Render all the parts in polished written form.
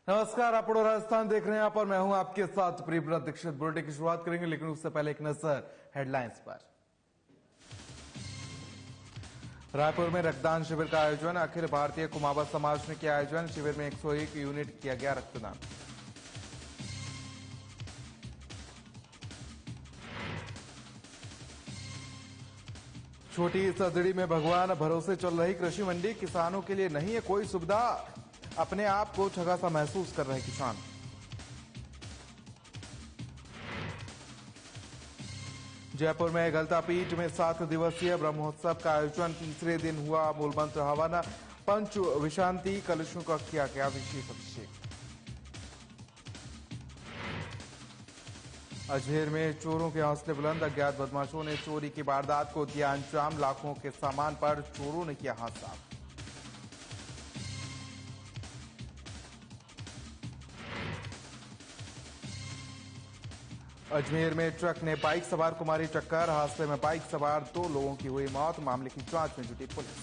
नमस्कार, आप राजस्थान देख रहे हैं। यहाँ पर मैं हूं आपके साथ प्रियव्रत दीक्षित। बुलेटिन की शुरुआत करेंगे, लेकिन उससे पहले एक नजर हेडलाइंस पर। रायपुर में रक्तदान शिविर का आयोजन। अखिल भारतीय कुमावत समाज ने किया आयोजन। शिविर में 101 यूनिट किया गया रक्तदान। छोटी सदड़ी में भगवान भरोसे चल रही कृषि मंडी। किसानों के लिए नहीं है कोई सुविधा, अपने आप को ठगा सा महसूस कर रहे किसान। जयपुर में गलता पीठ में 7 दिवसीय ब्रह्मोत्सव का आयोजन। तीसरे दिन हुआ मूलमंत्र हवन। पंच विशांति कलशों का किया गया विशेष अभिषेक। अजमेर में चोरों के हौसले बुलंद। अज्ञात बदमाशों ने चोरी की वारदात को दिया अंजाम। लाखों के सामान पर चोरों ने किया हाथ साफ। अजमेर में ट्रक ने बाइक सवार को मारी टक्कर। हादसे में बाइक सवार 2 लोगों की हुई मौत। मामले की जांच में जुटी पुलिस।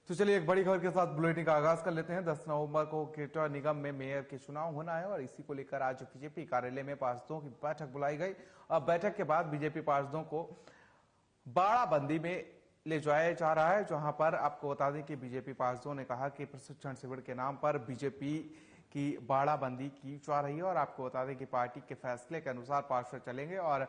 तो चलिए एक बड़ी खबर के साथ बुलेटिन का आगाज कर लेते हैं। 10 नवंबर को ग्रेटर निगम में मेयर के चुनाव होना है और इसी को लेकर आज बीजेपी कार्यालय में पार्षदों की बैठक बुलाई गई। अब बैठक के बाद बीजेपी पार्षदों को बाड़ाबंदी में ले जाया जा रहा है, जहां पर आपको बता दें कि बीजेपी पार्षदों ने कहा कि प्रशिक्षण शिविर के नाम पर बीजेपी की बाड़ाबंदी की जा रही है। और आपको बता दें कि पार्टी के फैसले के अनुसार पार्षद चलेंगे और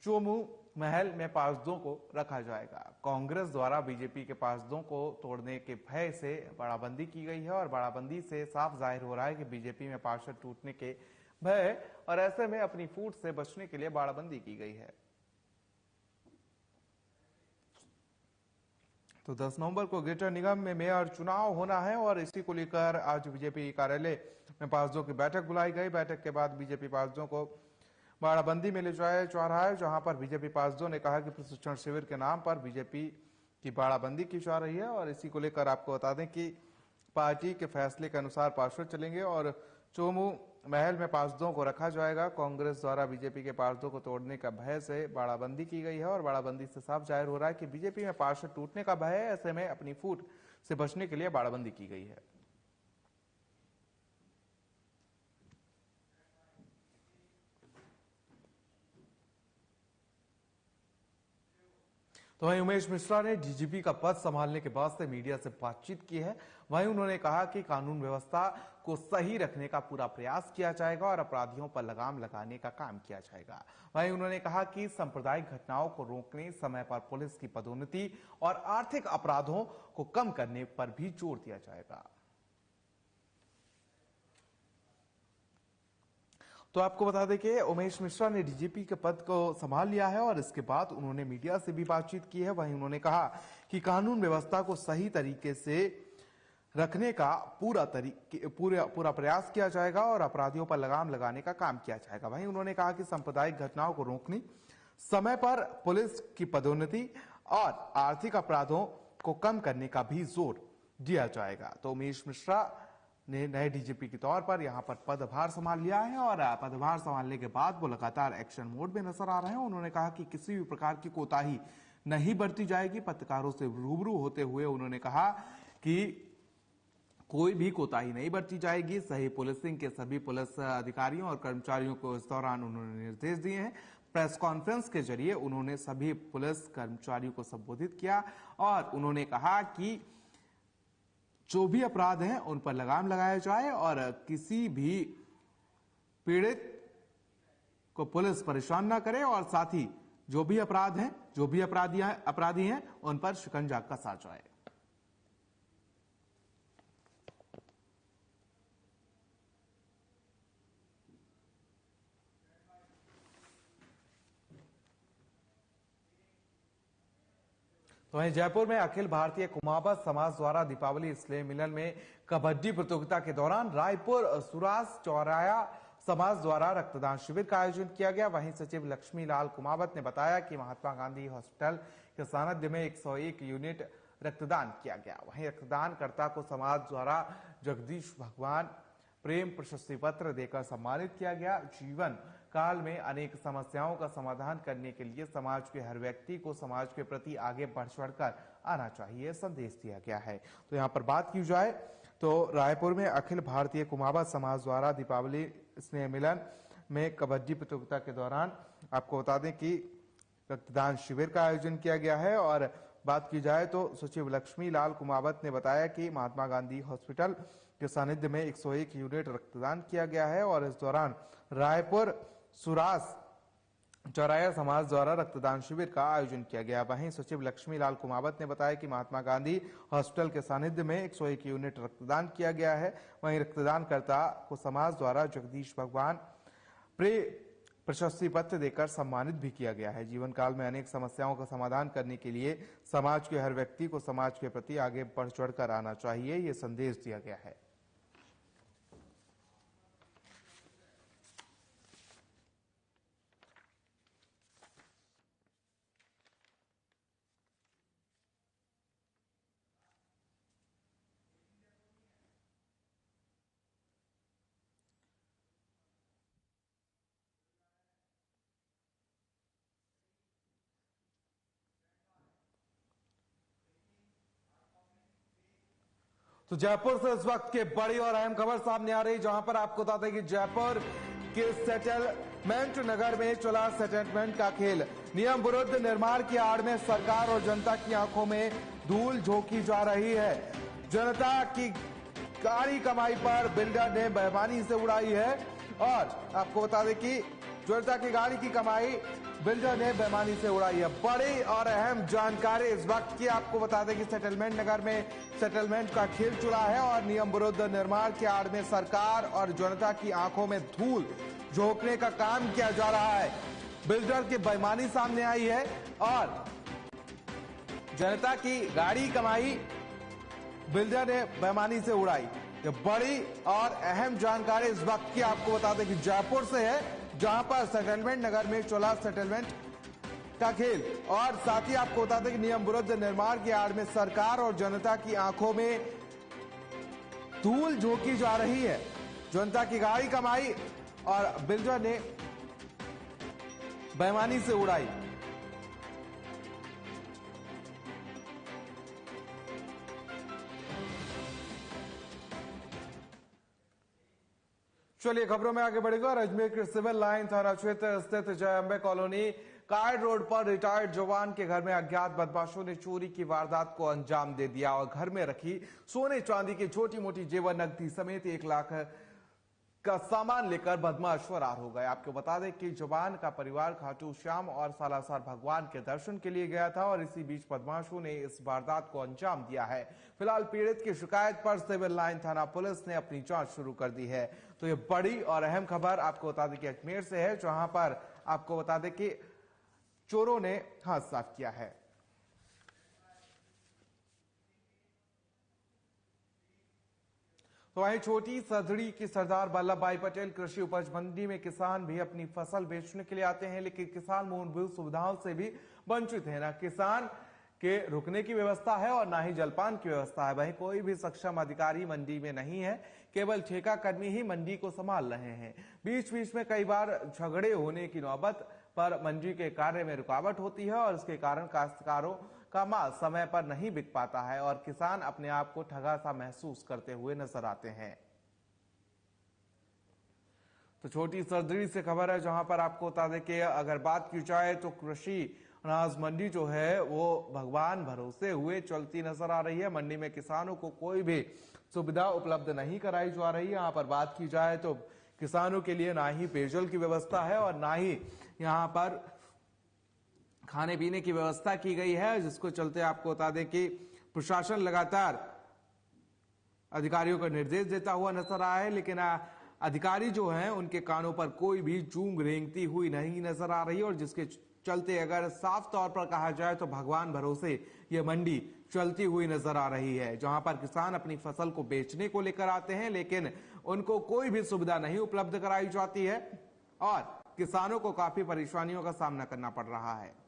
चोमू महल में पार्षदों को रखा जाएगा। कांग्रेस द्वारा बीजेपी के पार्षदों को तोड़ने के भय से बाड़ाबंदी की गई है और बाड़ाबंदी से साफ जाहिर हो रहा है कि बीजेपी में पार्षद टूटने के भय और ऐसे में अपनी फूट से बचने के लिए बाड़ाबंदी की गई है। तो 10 नवंबर को ग्रेटर निगम में मेयर चुनाव होना है और इसी को लेकर आज बीजेपी कार्यालय में पार्षदों की बैठक बुलाई गई। बैठक के बाद बीजेपी पार्षदों को बाड़ाबंदी में ले जाया जा रहा है, जहां पर बीजेपी पार्षदों ने कहा कि प्रशिक्षण शिविर के नाम पर बीजेपी की बाड़ाबंदी की जा रही है और इसी को लेकर आपको बता दें कि पार्टी के फैसले के अनुसार पार्षद चलेंगे और चोमू महल में पार्षदों को रखा जाएगा। कांग्रेस द्वारा बीजेपी के पार्षदों को तोड़ने का भय से बाड़ाबंदी की गई है और बाड़ाबंदी से साफ जाहिर हो रहा है कि बीजेपी में पार्षद टूटने का भय है। ऐसे में अपनी फूट से बचने के लिए बाड़ाबंदी की गई है। तो वहीं उमेश मिश्रा ने डीजीपी का पद संभालने के बाद से मीडिया से बातचीत की है। वहीं उन्होंने कहा कि कानून व्यवस्था को सही रखने का पूरा प्रयास किया जाएगा और अपराधियों पर लगाम लगाने का काम किया जाएगा। वहीं उन्होंने कहा कि सांप्रदायिक घटनाओं को रोकने, समय पर पुलिस की पदोन्नति और आर्थिक अपराधों को कम करने पर भी जोर दिया जाएगा। तो आपको बता दें कि उमेश मिश्रा ने डीजीपी के पद को संभाल लिया है और इसके बाद उन्होंने मीडिया से भी बातचीत की है। वहीं उन्होंने कहा कि कानून व्यवस्था को सही तरीके से रखने का पूरा प्रयास किया जाएगा और अपराधियों पर लगाम लगाने का काम किया जाएगा। वहीं उन्होंने कहा कि सांप्रदायिक घटनाओं को रोकने, समय पर पुलिस की पदोन्नति और आर्थिक अपराधों को कम करने का भी जोर दिया जाएगा। तो उमेश मिश्रा ने नए डीजीपी के तौर पर यहां पर पदभार संभाल लिया है और पदभार संभालने के बाद वो लगातार एक्शन मोड में नजर आ रहे हैं। उन्होंने कहा कि किसी भी प्रकार की कोताही नहीं बरती जाएगी। पत्रकारों से रूबरू होते हुए उन्होंने कहा कि कोई भी कोताही नहीं बरती जाएगी। सही पुलिसिंग के सभी पुलिस अधिकारियों और कर्मचारियों को इस दौरान उन्होंने निर्देश दिए हैं। प्रेस कॉन्फ्रेंस के जरिए उन्होंने सभी पुलिस कर्मचारियों को संबोधित किया और उन्होंने कहा कि जो भी अपराध हैं उन पर लगाम लगाया जाए और किसी भी पीड़ित को पुलिस परेशान ना करे और साथ ही जो भी अपराध हैं, जो भी अपराधी हैं उन पर शिकंजा कसा जाए। तो वहीं जयपुर में अखिल भारतीय कुमावत समाज द्वारा दीपावली स्नेह मिलन में कबड्डी प्रतियोगिता के दौरान रायपुर सुरास चौराया समाज द्वारा रक्तदान शिविर का आयोजन किया गया। वहीं सचिव लक्ष्मी लाल कुमावत ने बताया कि महात्मा गांधी हॉस्पिटल के सानिध्य में 101 यूनिट रक्तदान किया गया। वहीं रक्तदानकर्ता को समाज द्वारा जगदीश भगवान प्रेम प्रशस्ति पत्र देकर सम्मानित किया गया। जीवन काल में अनेक समस्याओं का समाधान करने के लिए समाज के हर व्यक्ति को समाज के प्रति आगे बढ़ चढ़कर आना चाहिए, संदेश दिया गया है। तो यहाँ पर बात की जाए तो रायपुर में अखिल भारतीय कुमावत समाज द्वारा दीपावली स्नेह मिलन में कबड्डी प्रतियोगिता के दौरान आपको बता दें कि रक्तदान शिविर का आयोजन किया गया है। और बात की जाए तो सचिव लक्ष्मी लाल कुमावत ने बताया कि महात्मा गांधी हॉस्पिटल के सानिध्य में 101 यूनिट रक्तदान किया गया है और इस दौरान रायपुर सुरास चौराया समाज द्वारा रक्तदान शिविर का आयोजन किया गया। वहीं सचिव लक्ष्मी लाल कुमावत ने बताया कि महात्मा गांधी हॉस्पिटल के सानिध्य में 101 यूनिट रक्तदान किया गया है। वहीं रक्तदानकर्ता को समाज द्वारा जगदीश भगवान प्रशस्ति पत्र देकर सम्मानित भी किया गया है। जीवन काल में अनेक समस्याओं का समाधान करने के लिए समाज के हर व्यक्ति को समाज के प्रति आगे बढ़ चढ़कर आना चाहिए, ये संदेश दिया गया है। तो जयपुर से इस वक्त की बड़ी और अहम खबर सामने आ रही, जहां पर आपको बता दें कि जयपुर के सेटलमेंट नगर में चला सेटलमेंट का खेल। नियम विरुद्ध निर्माण की आड़ में सरकार और जनता की आंखों में धूल झोंकी जा रही है। जनता की गाड़ी कमाई पर बिल्डर ने बेईमानी से उड़ाई है और आपको बता दें कि जनता की गाड़ी की कमाई बिल्डर ने बेईमानी से उड़ाई है। बड़ी और अहम जानकारी इस वक्त की आपको बता दें कि सेटलमेंट नगर में सेटलमेंट का खेल चला है और नियम विरुद्ध निर्माण की आड़ में सरकार और जनता की आंखों में धूल झोंकने का काम किया जा रहा है। बिल्डर की बेईमानी सामने आई है और जनता की गाड़ी कमाई बिल्डर ने बेईमानी से उड़ाई। ये बड़ी और अहम जानकारी इस वक्त की आपको बता दें कि जयपुर से है, जहां पर सेटलमेंट नगर में चला सेटलमेंट का खेल और साथ ही आपको बता दें कि नियम विरुद्ध निर्माण की आड़ में सरकार और जनता की आंखों में धूल झोंकी जा रही है। जनता की गाड़ी कमाई और बिल्डर ने बेईमानी से उड़ाई। चलिए खबरों में आगे बढ़ेगा और अजमेर के सिविल लाइन थाना क्षेत्र स्थित जय अंबे कॉलोनी कायड रोड पर रिटायर्ड जवान के घर में अज्ञात बदमाशों ने चोरी की वारदात को अंजाम दे दिया और घर में रखी सोने चांदी की छोटी मोटी जेवर नकदी समेत 1 लाख का सामान लेकर बदमाश फरार हो गए। आपको बता दें कि जवान का परिवार खाटू श्याम और सालासर भगवान के दर्शन के लिए गया था और इसी बीच बदमाशों ने इस वारदात को अंजाम दिया है। फिलहाल पीड़ित की शिकायत पर सिविल लाइन थाना पुलिस ने अपनी जांच शुरू कर दी है। तो ये बड़ी और अहम खबर आपको बता दें कि अजमेर से है, जहां पर आपको बता दें कि चोरों ने हाथ साफ किया है। तो वहीं छोटी सदड़ी की सरदार वल्लभ भाई पटेल कृषि उपज मंडी में किसान भी अपनी फसल बेचने के लिए आते हैं, लेकिन किसान मूलभूत सुविधाओं से भी वंचित है। ना किसान के रुकने की व्यवस्था है और ना ही जलपान की व्यवस्था है। वहीं कोई भी सक्षम अधिकारी मंडी में नहीं है, केवल ठेका कर्मी ही मंडी को संभाल रहे हैं। बीच बीच में कई बार झगड़े होने की नौबत पर मंडी के कार्य में रुकावट होती है और इसके कारण काश्तकारों का माल समय पर नहीं बिक पाता है और किसान अपने आप को ठगा सा महसूस करते हुए नजर आते हैं। तो छोटी सरदरी से खबर है, जहां पर आपको बता दें कि अगर बात की जाए तो कृषि अनाज मंडी जो है वो भगवान भरोसे हुए चलती नजर आ रही है। मंडी में किसानों को कोई भी सुविधा उपलब्ध नहीं कराई जा रही है। यहाँ पर बात की जाए तो किसानों के लिए ना ही पेयजल की व्यवस्था है और ना ही यहाँ पर खाने पीने की व्यवस्था की गई है, जिसको चलते आपको बता दें कि प्रशासन लगातार अधिकारियों को निर्देश देता हुआ नजर आया है, लेकिन अधिकारी जो हैं उनके कानों पर कोई भी जूंग रेंगती हुई नहीं नजर आ रही और जिसके चलते अगर साफ तौर पर कहा जाए तो भगवान भरोसे ये मंडी चलती हुई नजर आ रही है, जहां पर किसान अपनी फसल को बेचने को लेकर आते हैं, लेकिन उनको कोई भी सुविधा नहीं उपलब्ध कराई जाती है और किसानों को काफी परेशानियों का सामना करना पड़ रहा है।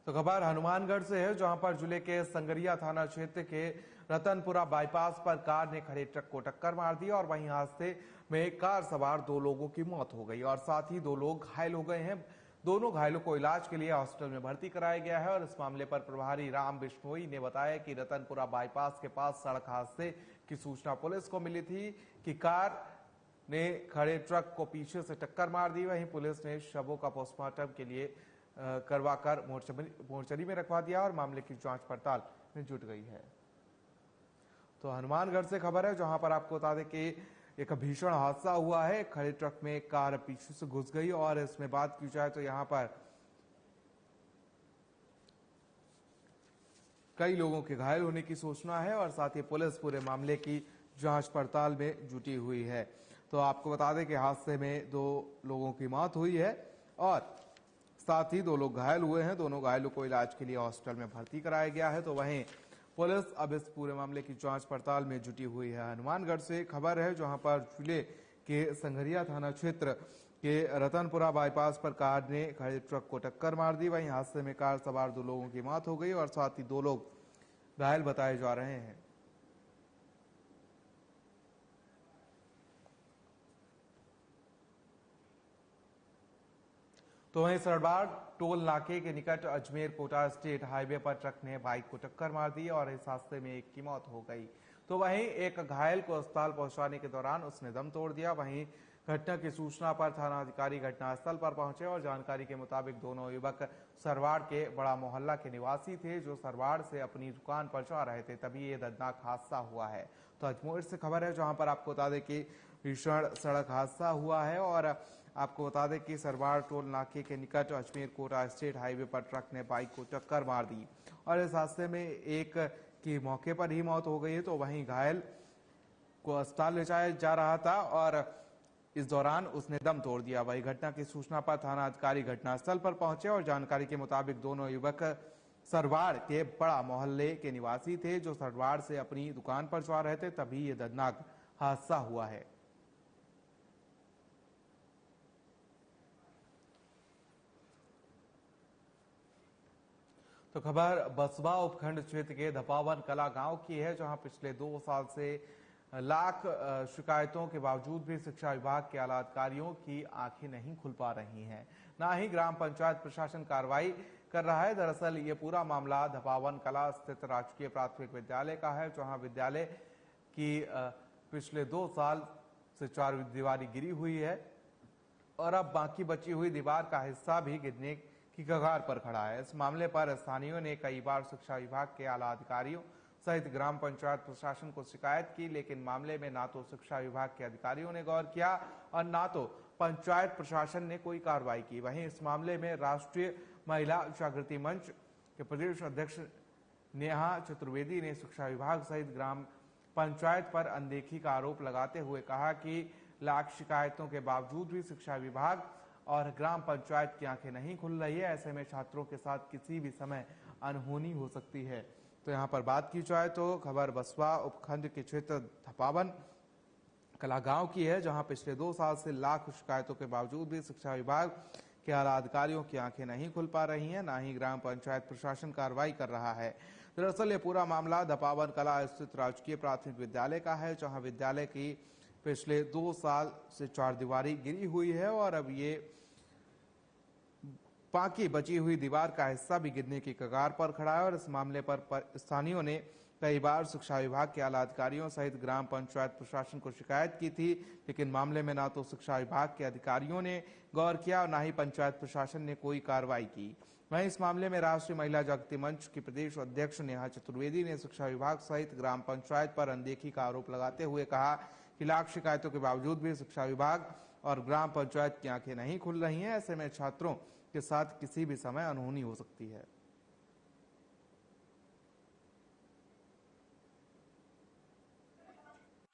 तो खबर हनुमानगढ़ से है, जहां पर जिले के संगरिया थाना क्षेत्र के रतनपुरा बाईपास पर कार ने खड़े ट्रक को टक्कर मार दी और वहीं हादसे में कार सवार 2 लोगों की मौत हो गई और साथ ही 2 लोग घायल हो गए हैं। दोनों घायलों को इलाज के लिए हॉस्पिटल में भर्ती कराया गया है और इस मामले पर प्रभारी राम बिश्नोई ने बताया कि रतनपुरा बाईपास के पास सड़क हादसे की सूचना पुलिस को मिली थी कि कार ने खड़े ट्रक को पीछे से टक्कर मार दी। वहीं पुलिस ने शवों का पोस्टमार्टम के लिए करवाकर मोर्चरी में रखवा दिया और मामले की जांच पड़ताल में जुट गई है। तो हनुमानगढ़ से खबर है, जहां पर आपको बता दें कि एक भीषण हादसा हुआ है। खड़े ट्रक में कार पीछे से घुस गई और इसमें बात की जाए तो यहां पर कई लोगों के घायल होने की सूचना है और साथ ही पुलिस पूरे मामले की जांच पड़ताल में जुटी हुई है। तो आपको बता दें कि हादसे में 2 लोगों की मौत हुई है और साथ ही 2 लोग घायल हुए हैं। दोनों घायलों को इलाज के लिए हॉस्पिटल में भर्ती कराया गया है। तो वहीं पुलिस अब इस पूरे मामले की जांच पड़ताल में जुटी हुई है। हनुमानगढ़ से खबर है, जहां पर जिले के संगरिया थाना क्षेत्र के रतनपुरा बाईपास पर कार ने खड़े ट्रक को टक्कर मार दी। वहीं हादसे में कार सवार 2 लोगों की मौत हो गई और साथ ही 2 लोग घायल बताए जा रहे हैं। तो वहीं सरबार टोल नाके के निकट अजमेर कोटा स्टेट हाईवे पर ट्रक ने बाइक को टक्कर मार दी और इस हादसे में एक की मौत हो गई। तो वहीं एक घायल को अस्पताल पहुंचाने के दौरान उसने दम तोड़ दिया। वहीं घटना की सूचना पर थाना अधिकारी घटनास्थल पर पहुंचे और जानकारी के मुताबिक दोनों युवक सरवाड़ के बड़ा मोहल्ला के निवासी थे, जो सरवाड़ से अपनी दुकान पर जा रहे थे, तभी ये दर्दनाक हादसा हुआ है। तो अजमेर से खबर है, जहां पर आपको बता दें कि भीषण सड़क हादसा हुआ है और आपको बता दें कि सरवाड़ टोल नाके के निकट अजमेर कोटा स्टेट हाईवे पर ट्रक ने बाइक को टक्कर मार दी और इस हादसे में एक की मौके पर ही मौत हो गई है। तो वहीं घायल को अस्पताल ले जाया जा रहा था और इस दौरान उसने दम तोड़ दिया। वही घटना की सूचना पर थाना अधिकारी घटनास्थल पर पहुंचे और जानकारी के मुताबिक दोनों युवक सरवाड़ के बड़ा मोहल्ले के निवासी थे, जो सरवाड़ से अपनी दुकान पर जा रहे थे, तभी ये दर्दनाक हादसा हुआ है। तो खबर बसवा उपखंड क्षेत्र के धपावन कला गांव की है, जहां पिछले 2 साल से लाख शिकायतों के बावजूद भी शिक्षा विभाग के आला अधिकारियों की आंखें नहीं खुल पा रही हैं, ना ही ग्राम पंचायत प्रशासन कार्रवाई कर रहा है। दरअसल ये पूरा मामला धपावन कला स्थित राजकीय प्राथमिक विद्यालय का है, जहां विद्यालय की पिछले 2 साल से 4 दीवारी गिरी हुई है और अब बाकी बची हुई दीवार का हिस्सा भी गिरने की कगार पर खड़ा है। इस मामले पर स्थानीयों ने कई बार शिक्षा विभाग के आला अधिकारियों सहित ग्राम पंचायत प्रशासन को शिकायत की, लेकिन मामले में ना तो शिक्षा विभाग के अधिकारियों ने गौर किया और ना तो पंचायत प्रशासन ने कोई कार्रवाई की। वहीं इस मामले में राष्ट्रीय महिला जागृति मंच के प्रदेश अध्यक्ष नेहा चतुर्वेदी ने शिक्षा विभाग सहित ग्राम पंचायत पर अनदेखी का आरोप लगाते हुए कहा कि लाख शिकायतों के बावजूद भी शिक्षा विभाग और ग्राम पंचायत की आंखें नहीं खुल रही है। ऐसे में छात्रों के साथ किसी भी समय अनहोनी हो सकती है। तो यहाँ पर बात की जाए तो खबर बसवा उपखंड के क्षेत्र धपावन कला गांव की है, जहां पिछले 2 साल से लाख शिकायतों के बावजूद भी शिक्षा विभाग के आला अधिकारियों की आंखें नहीं खुल पा रही हैं, ना ही ग्राम पंचायत प्रशासन कार्रवाई कर रहा है। दरअसल ये पूरा मामला धपावन कला स्थित राजकीय प्राथमिक विद्यालय का है, जहां विद्यालय की पिछले 2 साल से 4 दीवारी गिरी हुई है और अब ये बाकी बची हुई दीवार का हिस्सा भी गिरने की कगार पर खड़ा है और इस मामले पर स्थानीयों ने कई बार शिक्षा विभाग के आला अधिकारियों सहित ग्राम पंचायत प्रशासन को शिकायत की थी, लेकिन मामले में ना तो शिक्षा विभाग के अधिकारियों ने गौर किया और ना ही पंचायत प्रशासन ने कोई कार्रवाई की। वहीं इस मामले में राष्ट्रीय महिला जागृति मंच की प्रदेश अध्यक्ष नेहा चतुर्वेदी ने शिक्षा विभाग सहित ग्राम पंचायत पर अनदेखी का आरोप लगाते हुए कहा कि लाख शिकायतों के बावजूद भी शिक्षा विभाग और ग्राम पंचायत की आंखें नहीं खुल रही हैं। ऐसे में छात्रों के साथ किसी भी समय अनहोनी हो सकती है।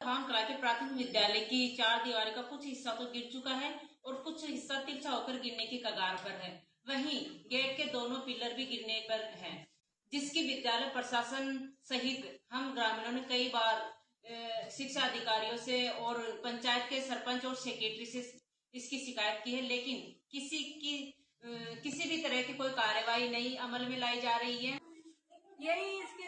कला के प्राथमिक विद्यालय की 4 दीवारी का कुछ हिस्सा तो गिर चुका है और कुछ हिस्सा तिरछा होकर गिरने की कगार पर है। वहीं गेट के दोनों पिलर भी गिरने पर हैं, जिसकी विद्यालय प्रशासन सहित हम ग्रामीणों ने कई बार शिक्षा अधिकारियों से और पंचायत के सरपंच और सेक्रेटरी से इसकी शिकायत की है, लेकिन किसी की किसी भी तरह की कोई कार्यवाही नहीं अमल में लाई जा रही है। यही इसकी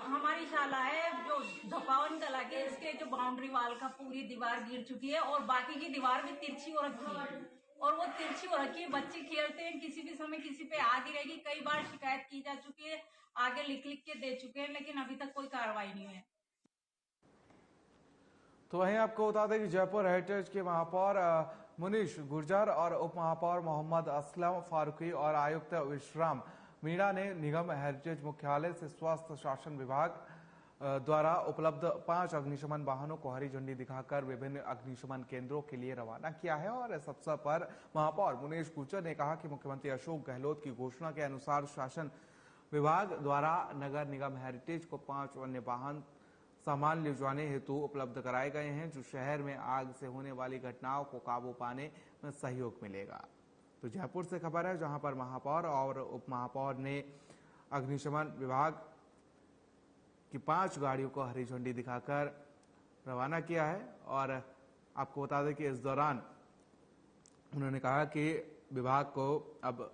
हमारी शाला है जो धपावन कला के, इसके जो बाउंड्री वाल का पूरी दीवार गिर चुकी है और बाकी की दीवार भी तिरछी हो रखी है और वो तिरछी हो रखी है। बच्चे खेलते हैं, किसी भी समय किसी पे आ गिरेगी। कई बार शिकायत की जा चुकी है, आगे लिख लिख के दे चुके हैं, लेकिन अभी तक कोई कार्रवाई नहीं है। तो वहीं आपको बता दें कि जयपुर हेरिटेज के महापौर मुनीश गुर्जर और उप महापौर मोहम्मद असलम फारूकी और आयुक्त विश्राम मीणा ने निगम हेरिटेज मुख्यालय से स्वास्थ्य शासन विभाग द्वारा उपलब्ध 5 अग्निशमन वाहनों को हरी झंडी दिखाकर विभिन्न अग्निशमन केंद्रों के लिए रवाना किया है। और इस अवसर पर महापौर मुनीश गुर्जर ने कहा कि मुख्यमंत्री अशोक गहलोत की घोषणा के अनुसार शासन विभाग द्वारा नगर निगम हेरिटेज को 5 अन्य वाहन सामान ले जाने हेतु उपलब्ध कराए गए हैं, जो शहर में आग से होने वाली घटनाओं को काबू पाने में सहयोग मिलेगा। तो जयपुर से खबर है, जहां पर महापौर और उप महापौर ने अग्निशमन विभाग की 5 गाड़ियों को हरी झंडी दिखाकर रवाना किया है। और आपको बता दें कि इस दौरान उन्होंने कहा कि विभाग को अब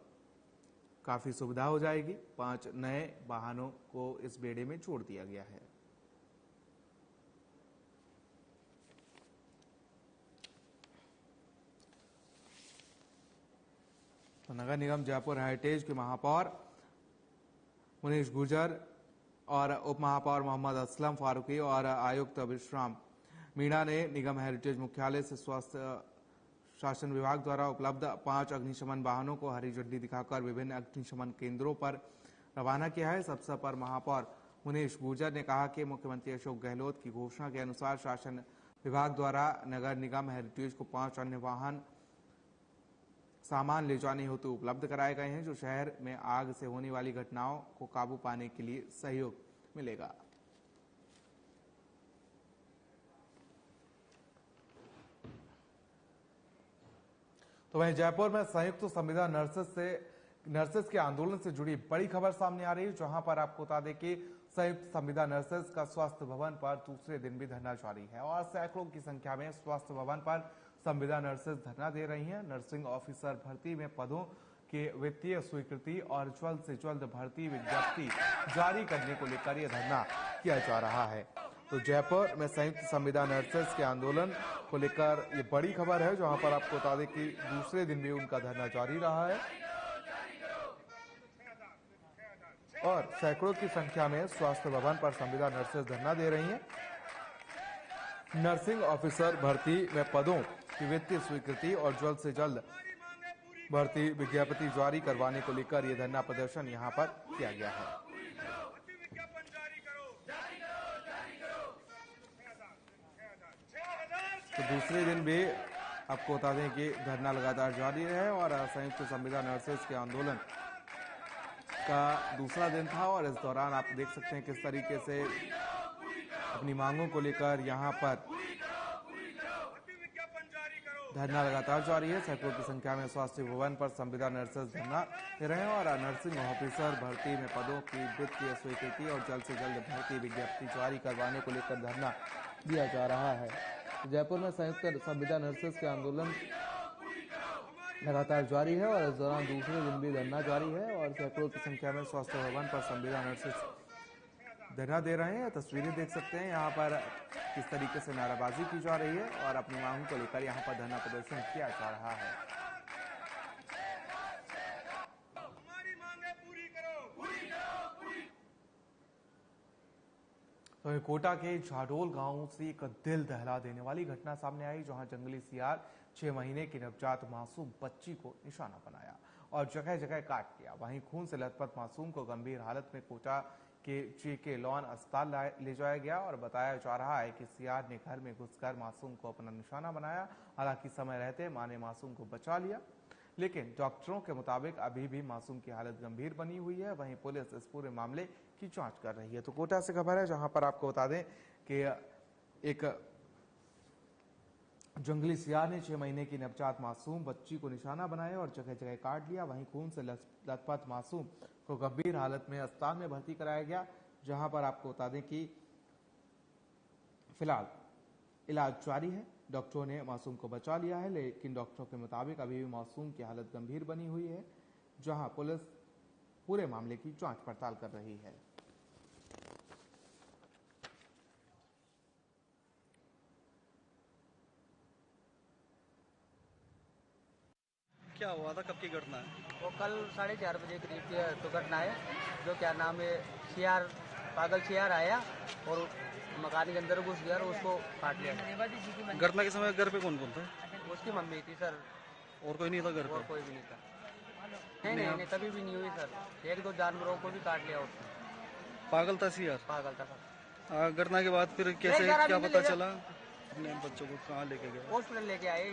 काफी सुविधा हो जाएगी। 5 नए वाहनों को इस बेड़े में जोड़ दिया गया है। तो नगर निगम जयपुर हेरिटेज के महापौर मुनीश गुर्जर और उप महापौर मोहम्मद असलम फारूकी और आयुक्त विश्राम मीणा ने निगम हेरिटेज मुख्यालय से स्वास्थ्य शासन विभाग द्वारा उपलब्ध 5 अग्निशमन वाहनों को हरी झंडी दिखाकर विभिन्न अग्निशमन केंद्रों पर रवाना किया है। इस अवसर पर महापौर मुनीश गुर्जर ने कहा कि मुख्यमंत्री अशोक गहलोत की घोषणा के अनुसार शासन विभाग द्वारा नगर निगम हेरिटेज को 5 अन्य वाहन सामान ले जाने हेतु उपलब्ध कराए गए हैं, जो शहर में आग से होने वाली घटनाओं को काबू पाने के लिए सहयोग मिलेगा। तो वहीं जयपुर में संयुक्त संविदा नर्सेस के आंदोलन से जुड़ी बड़ी खबर सामने आ रही है, जहां पर आपको बता दें कि संयुक्त संविदा नर्सेस का स्वास्थ्य भवन पर दूसरे दिन भी धरना जारी है और सैकड़ों की संख्या में स्वास्थ्य भवन पर संविदा नर्सेस धरना दे रही हैं। नर्सिंग ऑफिसर भर्ती में पदों के वित्तीय स्वीकृति और जल्द से जल्द भर्ती विज्ञप्ति जारी करने को लेकर यह धरना किया जा रहा है। तो जयपुर में संयुक्त संविदा नर्सेस के आंदोलन को लेकर ये बड़ी खबर है, जहां पर आपको बता दें कि दूसरे दिन भी उनका धरना जारी रहा है और सैकड़ों की संख्या में स्वास्थ्य भवन पर संविदा नर्सेस धरना दे रही हैं। नर्सिंग ऑफिसर भर्ती में पदों की वित्तीय स्वीकृति और जल्द से जल्द भर्ती विज्ञप्ति जारी करवाने को लेकर यह धरना प्रदर्शन यहां पर किया गया है। तो दूसरे दिन भी आपको बता दें कि धरना लगातार जारी है और संयुक्त संविदा नर्सेस के आंदोलन का दूसरा दिन था और इस दौरान आप देख सकते हैं किस तरीके से अपनी मांगों को लेकर यहां पर धरना लगातार जारी है। सैकड़ों की संख्या में स्वास्थ्य भवन पर संविदा नर्सेस धरना दे रहे हैं और नर्सिंग ऑफिसर भर्ती में पदों की वित्तीय स्वीकृति और जल्द से जल्द भर्ती विज्ञप्ति जारी करवाने को लेकर धरना दिया जा रहा है। जयपुर में संयुक्त संविदा नर्सेस के आंदोलन लगातार जारी है और इस दौरान दूसरे दिन भी धरना जारी है और सैकड़ों की संख्या में स्वास्थ्य भवन पर संविदा नर्सेस धरना दे रहे हैं। तस्वीरें देख सकते हैं यहाँ पर किस तरीके से नाराबाजी की जा रही है और अपनी मांग को लेकर यहाँ पर धरना प्रदर्शन किया जा रहा है। तो कोटा के झाडोल गांव से एक दिल दहला देने वाली घटना सामने आई, जहां जंगली सियार 6 महीने की नवजात मासूम बच्ची को निशाना बनाया और जगह जगह काट दिया। वहीं खून से लथपथ मासूम को गंभीर हालत में कोटा के JK लॉन अस्पताल ले जाया गया और बताया जा रहा है कि सियार ने घर में घुसकर मासूम को अपना निशाना बनाया। हालांकि समय रहते मां ने मासूम को बचा लिया, लेकिन डॉक्टरों के मुताबिक अभी भी मासूम की हालत गंभीर बनी हुई है। वहीं पुलिस इस पूरे मामले की जांच कर रही है। तो कोटा से खबर है, जहां पर आपको बता दें कि एक जंगली सियार ने 6 महीने की नवजात मासूम बच्ची को निशाना बनाया और जगह जगह काट लिया। वहीं खून से लथपथ मासूम को गंभीर हालत में अस्पताल में भर्ती कराया गया, जहां पर आपको बता दें कि फिलहाल इलाज जारी है। डॉक्टरों ने मासूम को बचा लिया है, लेकिन डॉक्टरों के मुताबिक अभी भी मासूम की हालत गंभीर बनी हुई है। जहां पुलिस पूरे मामले की जांच पड़ताल कर रही है। क्या हुआ था, कब की घटना है? वो कल 4:30 बजे करीब की दुर्घटना है। जो क्या नाम है, पागल सियार आया और मकान के अंदर घुस गया और उसको काट लिया। घटना के समय घर पे कौन कौन था? उसकी मम्मी थी सर। और कोई नहीं था घर और पे? कोई भी नहीं था। नहीं, कभी भी नहीं हुई सर। 1-2 जानवरों को भी काट लिया उसने। पागल था सियार? पागल था सर। घटना के बाद फिर कैसे क्या पता चला? अपने बच्चों को कहाँ लेके गए? हॉस्पिटल लेके आए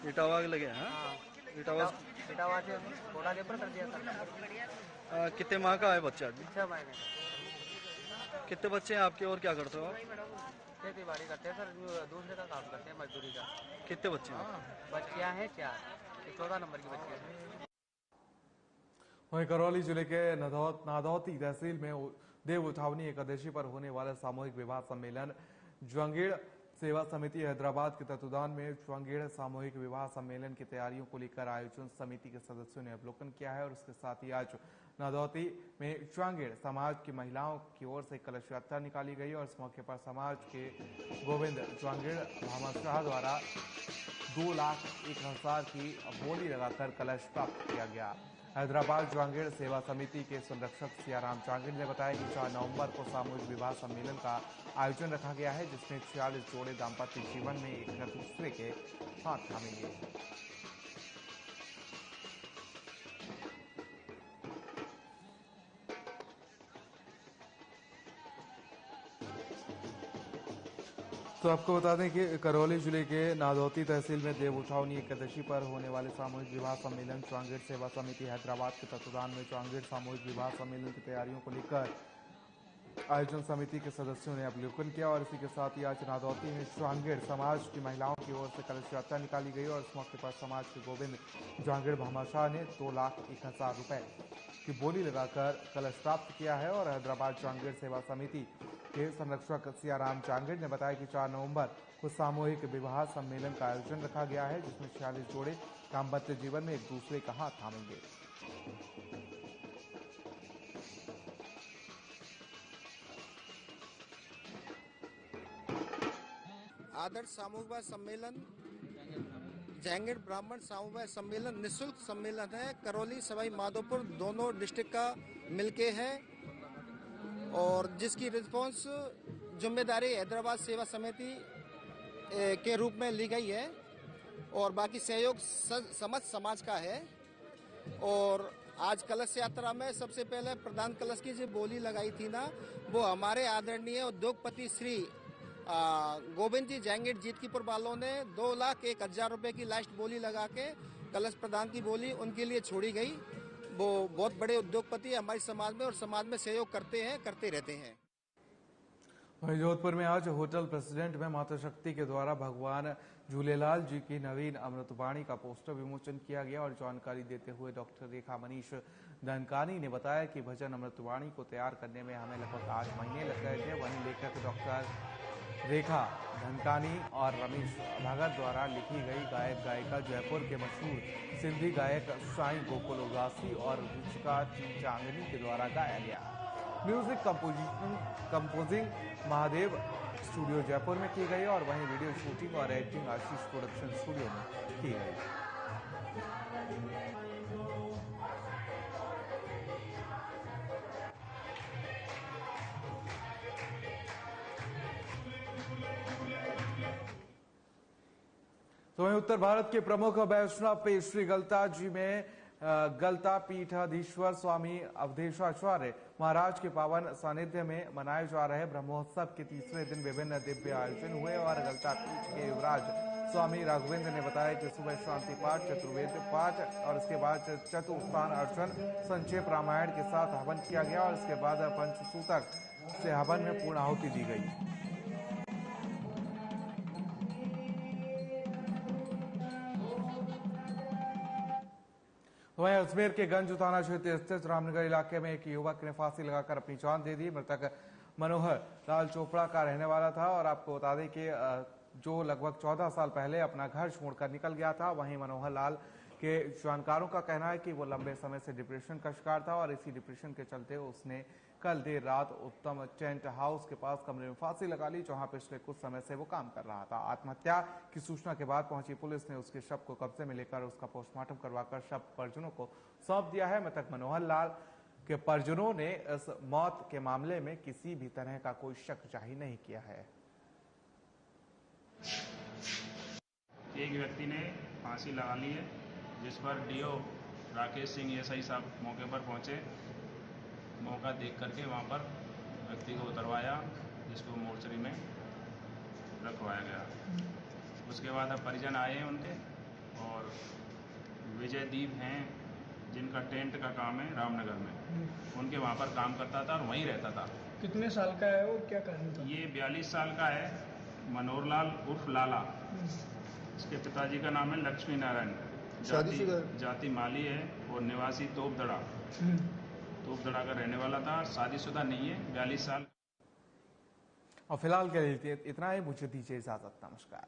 इटावा लगे? हाँ, इटावा से थोड़ा रेफर कर दिया सर। कितने माह का है बच्चा अभी? 6 महीने का। कितने बच्चे हैं आपके और क्या करते हो आप? खेती बाड़ी करते हैं सर, दूसरे का काम करते हैं, मजदूरी का। कितने बच्चे हैं? बच्चियां हैं 4, 14 नंबर की बच्चियां हैं। वहीं करौली जिले के नादौती तहसील में देव उठावनी एकादशी पर होने वाला सामूहिक विवाह सम्मेलन ज्वांगीड़ सेवा समिति हैदराबाद के तत्वाधान में ज्वांगीड़ सामूहिक विवाह सम्मेलन की तैयारियों को लेकर आयोजन समिति के सदस्यों ने अवलोकन किया है और उसके साथ ही आज नादौती में ज्वांगीड़ समाज की महिलाओं की ओर से कलश यात्रा निकाली गई और इस मौके पर समाज के गोविंद ज्वांगीड़ भामाशाह द्वारा 2,01,000 की बोली लगाकर कलश प्राप्त किया गया। हैदराबाद ज्वांगीड़ सेवा समिति के संरक्षक सियाराम ज्वांगीड़ ने बताया कि 4 नवंबर को सामूहिक विवाह सम्मेलन का आयोजन रखा गया है, जिसमें 46 जोड़े दाम्पत्य जीवन में एक दूसरे के हाथ थामेंगे। तो आपको बता दें कि करौली जिले के नादौती तहसील में देव उठावनी एकादशी पर होने वाले सामूहिक विवाह सम्मेलन ज्वांगीड़ सेवा समिति हैदराबाद के तत्वाधान में ज्वांगीड़ सामूहिक विवाह सम्मेलन की तैयारियों को लेकर आयोजन समिति के सदस्यों ने अवलोकन किया और इसी के साथ ही आज नादौती में ज्वांगीड़ समाज की महिलाओं की ओर से कलश यात्रा निकाली गई और इस मौके पर समाज के गोविंद ज्वांगीड़ भामाशाह ने 2,01,000 रुपए की बोली लगाकर कलश प्राप्त किया है और हैदराबाद ज्वांगीड़ सेवा समिति के संरक्षक सियाराम ज्वांगीड़ ने बताया कि 4 नवंबर को सामूहिक विवाह सम्मेलन का आयोजन रखा गया है, जिसमें 46 जोड़े दाम्पत्य जीवन में एक दूसरे का हाथ थामेंगे। आदर्श सामूहिक सम्मेलन ज्वांगीड़ ब्राह्मण सामूहिक सम्मेलन निःशुल्क सम्मेलन है। करौली सवाई माधोपुर दोनों डिस्ट्रिक्ट का मिलके है और जिसकी रिस्पॉन्स जिम्मेदारी हैदराबाद सेवा समिति के रूप में ली गई है और बाकी सहयोग समस्त समाज का है। और आज कलश यात्रा में सबसे पहले प्रधान कलश की जो बोली लगाई थी ना, वो हमारे आदरणीय उद्योगपति श्री गोविंद जी ज्वांगीड़ जीतकीपुर वालों ने 2,01,000 रुपए की लास्ट बोली लगा के कलश प्रधान की बोली उनके लिए छोड़ी गई। वो बहुत बड़े उद्योगपति है हमारे समाज में और समाज में सहयोग करते रहते हैं। वहीं जोधपुर में आज होटल प्रेसिडेंट में माता शक्ति के द्वारा भगवान झूलेलाल जी की नवीन अमृतवाणी का पोस्टर विमोचन किया गया और जानकारी देते हुए डॉक्टर रेखा मनीष धनकानी ने बताया कि भजन अमृतवाणी को तैयार करने में हमें लगभग 8 महीने लग गए थे। वहीं लेखक डॉक्टर रेखा धनकानी और रमेश भगत द्वारा लिखी गई गायक गायिका जयपुर के मशहूर सिंधी गायक साईं गोकुल उदासी और रुचिका चांदनी के द्वारा गाया गया। Music composing Mahadev studio Jaipur में की गई और वहीं वीडियो शूटिंग और एडिटिंग आशीष प्रोडक्शन स्टूडियो में की गई। तो वहीं उत्तर भारत के प्रमुख वैष्णव पे श्री गलता जी में गलता पीठाधीश्वर स्वामी अवधेशाचार्य महाराज के पावन सानिध्य में मनाए जा रहे ब्रह्मोत्सव के तीसरे दिन विभिन्न दिव्य आयोजन हुए और गलता पीठ के युवराज स्वामी राघवेंद्र ने बताया कि सुबह शांति पाठ, चतुर्वेद पाठ और इसके बाद चतुस्थान अर्चन, संक्षेप रामायण के साथ हवन किया गया और इसके बाद पंचसूतक से हवन में पूर्णाहुति दी गई। वहीं अजमेर के गंज थाना क्षेत्र स्थित रामनगर इलाके में एक युवक ने फांसी लगाकर अपनी जान दे दी। मृतक मनोहर लाल चोपड़ा का रहने वाला था और आपको बता दें कि जो लगभग 14 साल पहले अपना घर छोड़कर निकल गया था। वहीं मनोहर लाल के जानकारों का कहना है कि वो लंबे समय से डिप्रेशन का शिकार था और इसी डिप्रेशन के चलते उसने कल देर रात उत्तम टेंट हाउस के पास कमरे में फांसी लगा ली, जहां पिछले कुछ समय से वो काम कर रहा था। आत्महत्या की सूचना के बाद पहुंची पुलिस ने उसके शव को कब्जे में लेकर उसका पोस्टमार्टम करवाकर शव परिजनों को सौंप दिया है। मृतक मनोहर लाल के परिजनों ने इस मौत के मामले में किसी भी तरह का कोई शक जाहिर नहीं किया है। एक व्यक्ति ने फांसी लगा ली है, जिस पर डीओ राकेश सिंह एसआई साहब मौके पर पहुंचे। मौका देख करके वहां पर व्यक्ति को उतरवाया, जिसको मोर्चरी में रखवाया गया। उसके बाद अब परिजन आए हैं उनके, और विजयदीप हैं जिनका टेंट का काम है रामनगर में, उनके वहां पर काम करता था और वहीं रहता था। कितने साल का है वो, क्या कारण था? ये 42 साल का है, मनोहर लाल उर्फ लाला। इसके पिताजी का नाम है लक्ष्मी नारायण, जाति माली है और निवासी तोपदड़ा का रहने वाला था। शादीशुदा नहीं है, 42 साल। और फिलहाल के लिए इतना ही, मुझे दीजिए इजाजत। नमस्कार।